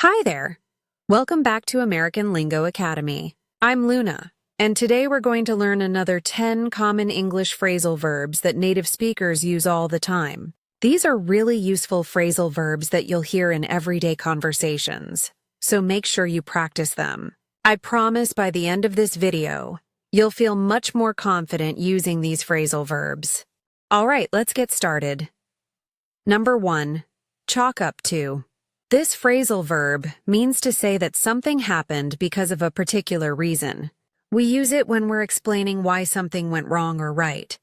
Hi there! Welcome back to American Lingo Academy. I'm Luna, and today we're going to learn another 10 common English phrasal verbs that native speakers use all the time. These are really useful phrasal verbs that you'll hear in everyday conversations, so make sure you practice them. I promise by the end of this video, you'll feel much more confident using these phrasal verbs. Alright, let's get started. Number 1. Chalk up to. This phrasal verb means to say that something happened because of a particular reason. We use it when we're explaining why something went wrong or right.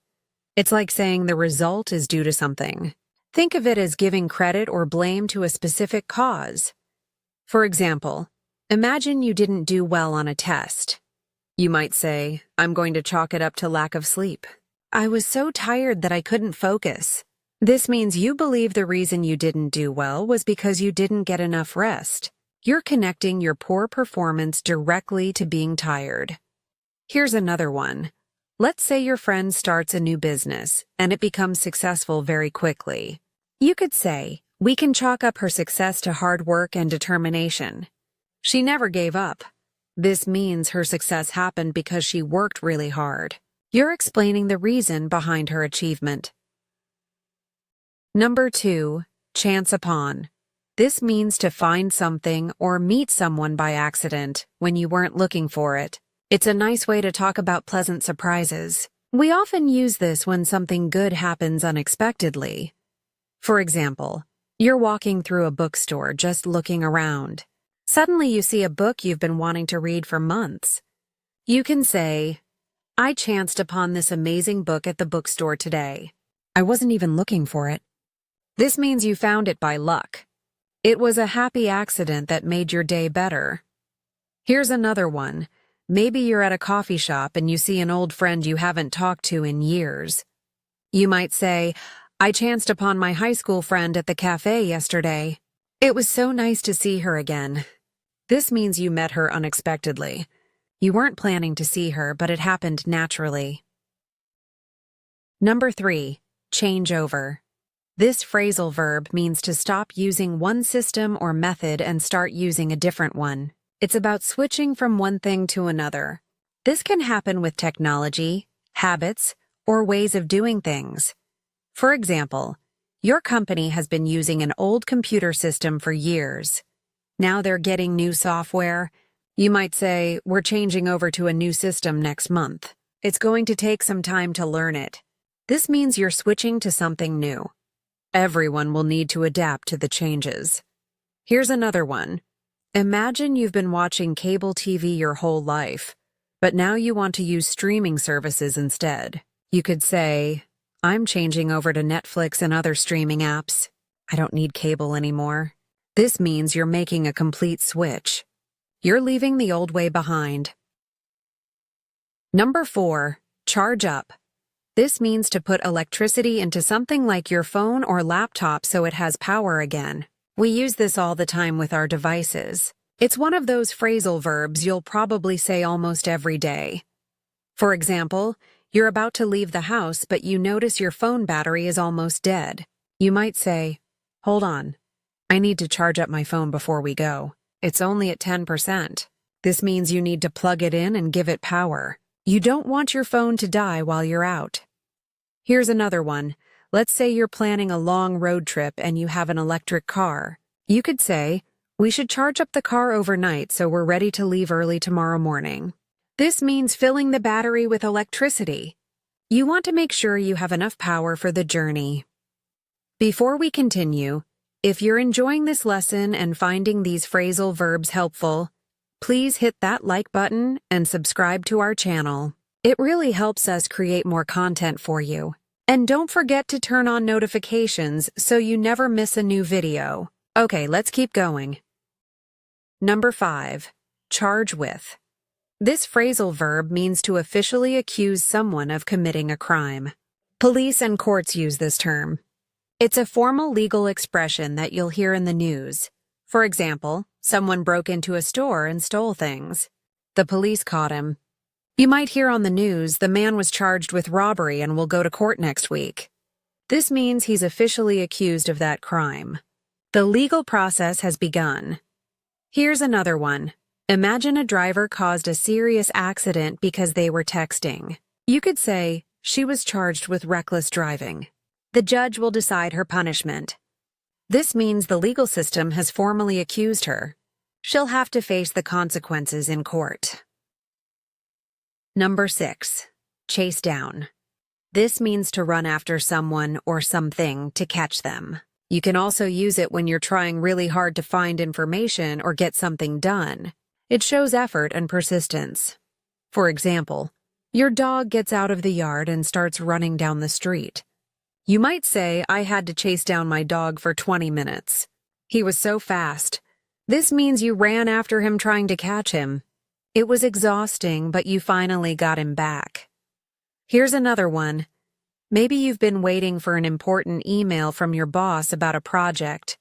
It's like saying the result is due to something. Think of it as giving credit or blame to a specific cause. For example, imagine you didn't do well on a test. You might say, "I'm going to chalk it up to lack of sleep. I was so tired that I couldn't focus." This means you believe the reason you didn't do well was because you didn't get enough rest. You're connecting your poor performance directly to being tired. Here's another one. Let's say your friend starts a new business and it becomes successful very quickly. You could say, "We can chalk up her success to hard work and determination. She never gave up." This means her success happened because she worked really hard. You're explaining the reason behind her achievement. Number 2. Chance upon. This means to find something or meet someone by accident when you weren't looking for it. It's a nice way to talk about pleasant surprises. We often use this when something good happens unexpectedly. For example, you're walking through a bookstore just looking around. Suddenly you see a book you've been wanting to read for months. You can say, "I chanced upon this amazing book at the bookstore today. I wasn't even looking for it." This means you found it by luck. It was a happy accident that made your day better. Here's another one. Maybe you're at a coffee shop and you see an old friend you haven't talked to in years. You might say, "I chanced upon my high school friend at the cafe yesterday. It was so nice to see her again." This means you met her unexpectedly. You weren't planning to see her, but it happened naturally. Number 3. Change over. This phrasal verb means to stop using one system or method and start using a different one. It's about switching from one thing to another. This can happen with technology, habits, or ways of doing things. For example, your company has been using an old computer system for years. Now they're getting new software. You might say, "We're changing over to a new system next month. It's going to take some time to learn it." This means you're switching to something new. Everyone will need to adapt to the changes. Here's another one. Imagine you've been watching cable TV your whole life, but now you want to use streaming services instead. You could say, "I'm changing over to Netflix and other streaming apps. I don't need cable anymore." This means you're making a complete switch. You're leaving the old way behind. Number 4. Charge up. This means to put electricity into something like your phone or laptop so it has power again. We use this all the time with our devices. It's one of those phrasal verbs you'll probably say almost every day. For example, you're about to leave the house but you notice your phone battery is almost dead. You might say, "Hold on. I need to charge up my phone before we go. It's only at 10%. This means you need to plug it in and give it power. You don't want your phone to die while you're out. Here's another one. Let's say you're planning a long road trip and you have an electric car. You could say, "We should charge up the car overnight so we're ready to leave early tomorrow morning." This means filling the battery with electricity. You want to make sure you have enough power for the journey. Before we continue, if you're enjoying this lesson and finding these phrasal verbs helpful, please hit that like button and subscribe to our channel. It really helps us create more content for you. And don't forget to turn on notifications so you never miss a new video. Okay, let's keep going. Number 5. Charge with. This phrasal verb means to officially accuse someone of committing a crime. Police and courts use this term. It's a formal legal expression that you'll hear in the news. For example, someone broke into a store and stole things. The police caught him. You might hear on the news the man was charged with robbery and will go to court next week. This means he's officially accused of that crime. The legal process has begun. Here's another one. Imagine a driver caused a serious accident because they were texting. You could say, she was charged with reckless driving. The judge will decide her punishment. This means the legal system has formally accused her. She'll have to face the consequences in court. Number 6. Chase down. This means to run after someone or something to catch them. You can also use it when you're trying really hard to find information or get something done. It shows effort and persistence. For example, your dog gets out of the yard and starts running down the street. You might say, I had to chase down my dog for 20 minutes. He was so fast. This means you ran after him trying to catch him. It was exhausting, but you finally got him back. Here's another one. Maybe you've been waiting for an important email from your boss about a project.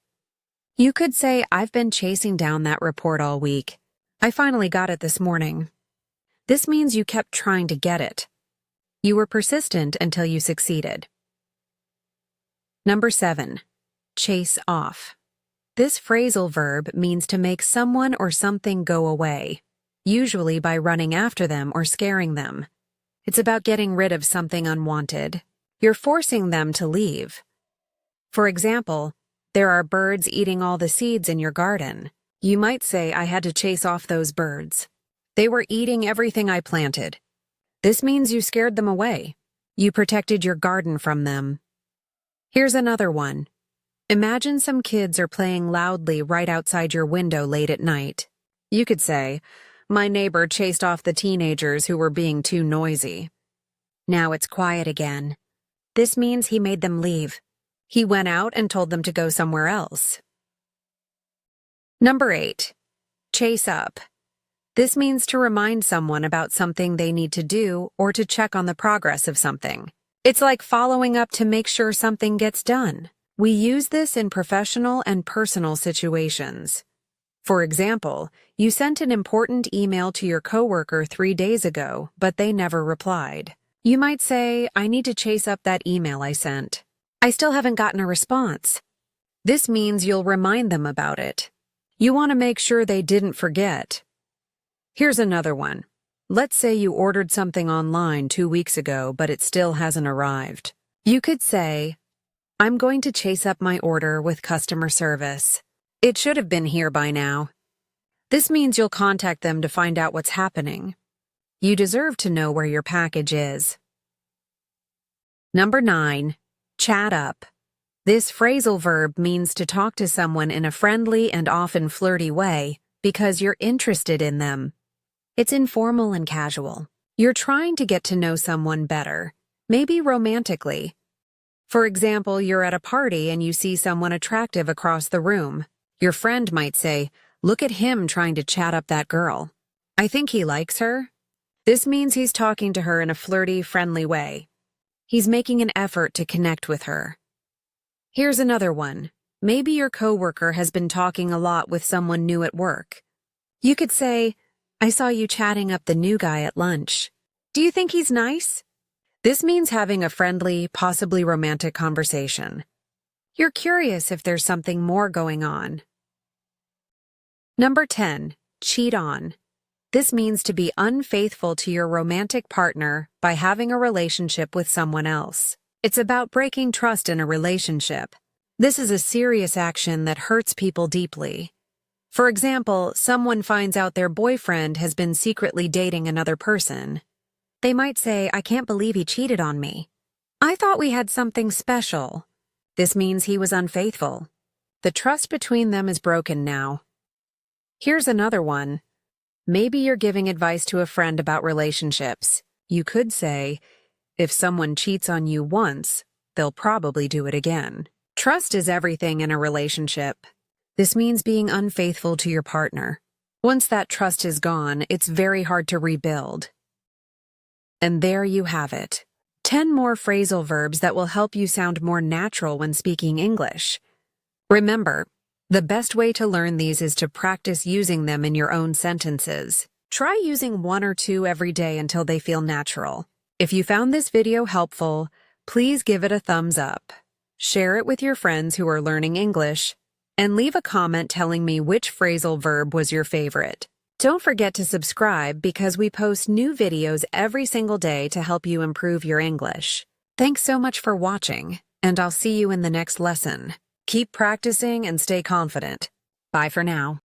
You could say, I've been chasing down that report all week. I finally got it this morning. This means you kept trying to get it. You were persistent until you succeeded. Number 7. Chase off. This phrasal verb means to make someone or something go away, usually by running after them or scaring them. It's about getting rid of something unwanted. You're forcing them to leave. For example, there are birds eating all the seeds in your garden. You might say, I had to chase off those birds. They were eating everything I planted. This means you scared them away. You protected your garden from them. Here's another one. Imagine some kids are playing loudly right outside your window late at night. You could say, my neighbor chased off the teenagers who were being too noisy. Now it's quiet again. This means he made them leave. He went out and told them to go somewhere else. Number 8. Chase up. This means to remind someone about something they need to do or to check on the progress of something. It's like following up to make sure something gets done. We use this in professional and personal situations. For example, you sent an important email to your coworker 3 days ago, but they never replied. You might say, I need to chase up that email I sent. I still haven't gotten a response. This means you'll remind them about it. You want to make sure they didn't forget. Here's another one. Let's say you ordered something online 2 weeks ago, but it still hasn't arrived. You could say, I'm going to chase up my order with customer service. It should have been here by now. This means you'll contact them to find out what's happening. You deserve to know where your package is. Number 9. Chat up. This phrasal verb means to talk to someone in a friendly and often flirty way because you're interested in them. It's informal and casual. You're trying to get to know someone better, maybe romantically. For example, you're at a party and you see someone attractive across the room. Your friend might say, look at him trying to chat up that girl. I think he likes her. This means he's talking to her in a flirty, friendly way. He's making an effort to connect with her. Here's another one. Maybe your coworker has been talking a lot with someone new at work. You could say, I saw you chatting up the new guy at lunch. Do you think he's nice? This means having a friendly, possibly romantic conversation. You're curious if there's something more going on. Number 10. Cheat on. This means to be unfaithful to your romantic partner by having a relationship with someone else. It's about breaking trust in a relationship. This is a serious action that hurts people deeply. For example, someone finds out their boyfriend has been secretly dating another person. They might say, I can't believe he cheated on me. I thought we had something special. This means he was unfaithful. The trust between them is broken now. Here's another one. Maybe you're giving advice to a friend about relationships. You could say, if someone cheats on you once, they'll probably do it again. Trust is everything in a relationship. This means being unfaithful to your partner. Once that trust is gone, it's very hard to rebuild. And there you have it. 10 more phrasal verbs that will help you sound more natural when speaking English. Remember, the best way to learn these is to practice using them in your own sentences. Try using 1 or 2 every day until they feel natural. If you found this video helpful, please give it a thumbs up. Share it with your friends who are learning English, and leave a comment telling me which phrasal verb was your favorite. Don't forget to subscribe because we post new videos every single day to help you improve your English. Thanks so much for watching, and I'll see you in the next lesson. Keep practicing and stay confident. Bye for now.